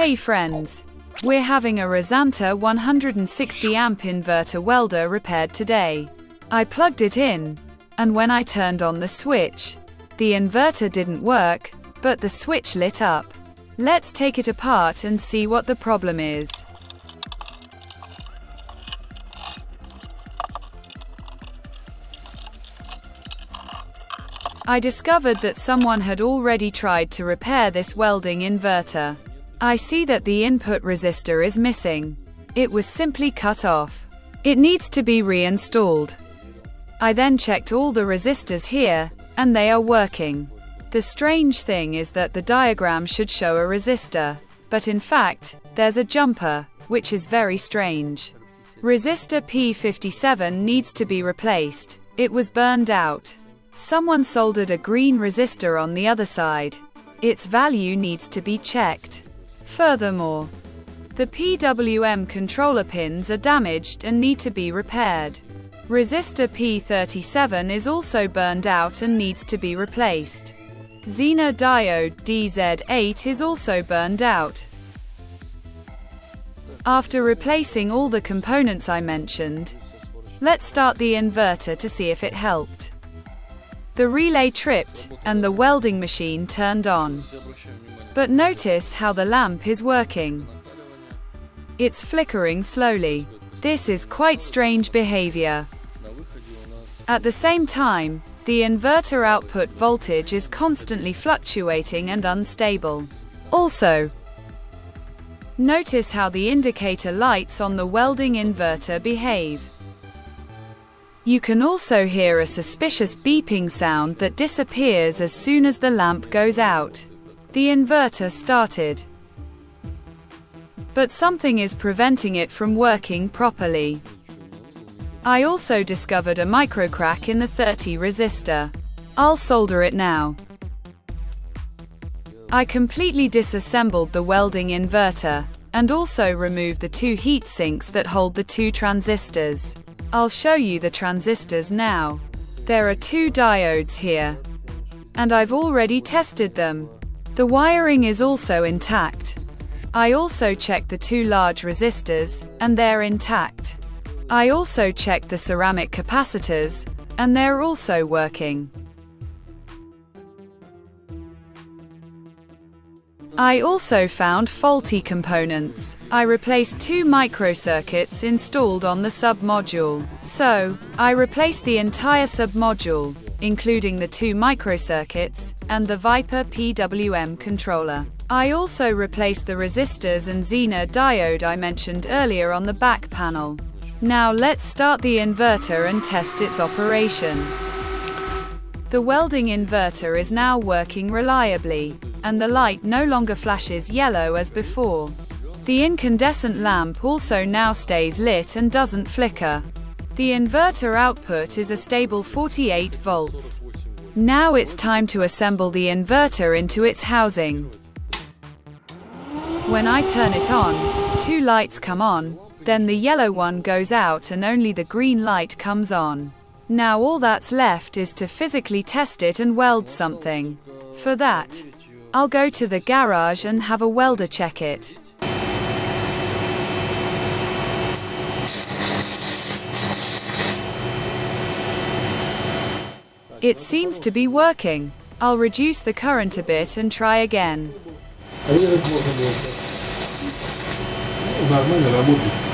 Hey friends! We're having a RESANTA 160 amp inverter welder repaired today. I plugged it in, and when I turned on the switch, the inverter didn't work, but the switch lit up. Let's take it apart and see what the problem is. I discovered that someone had already tried to repair this welding inverter. I see that the input resistor is missing. It was simply cut off. It needs to be reinstalled. I then checked all the resistors here, and they are working. The strange thing is that the diagram should show a resistor, but in fact, there's a jumper, which is very strange. Resistor P57 needs to be replaced. It was burned out. Someone soldered a green resistor on the other side. Its value needs to be checked. Furthermore, the PWM controller pins are damaged and need to be repaired. Resistor P37 is also burned out and needs to be replaced. Zener diode DZ8 is also burned out. After replacing all the components I mentioned, let's start the inverter to see if it helped. The relay tripped, and the welding machine turned on. But notice how the lamp is working. It's flickering slowly. This is quite strange behavior. At the same time, the inverter output voltage is constantly fluctuating and unstable. Also, notice how the indicator lights on the welding inverter behave. You can also hear a suspicious beeping sound that disappears as soon as the lamp goes out. The inverter started, but something is preventing it from working properly. I also discovered a micro crack in the 30 resistor. I'll solder it now. I completely disassembled the welding inverter, and also removed the two heat sinks that hold the two transistors. I'll show you the transistors now. There are two diodes here, and I've already tested them. The wiring is also intact. I also checked the two large resistors, and they're intact. I also checked the ceramic capacitors, and they're also working. I also found faulty components. I replaced two microcircuits installed on the submodule. So, I replaced the entire submodule, including the two microcircuits, and the Viper PWM controller. I also replaced the resistors and Zener diode I mentioned earlier on the back panel. Now let's start the inverter and test its operation. The welding inverter is now working reliably, and the light no longer flashes yellow as before. The incandescent lamp also now stays lit and doesn't flicker. The inverter output is a stable 48 volts. Now it's time to assemble the inverter into its housing. When I turn it on, two lights come on, then the yellow one goes out and only the green light comes on. Now all that's left is to physically test it and weld something. For that, I'll go to the garage and have a welder check it. It seems to be working. I'll reduce the current a bit and try again. Нормально работает.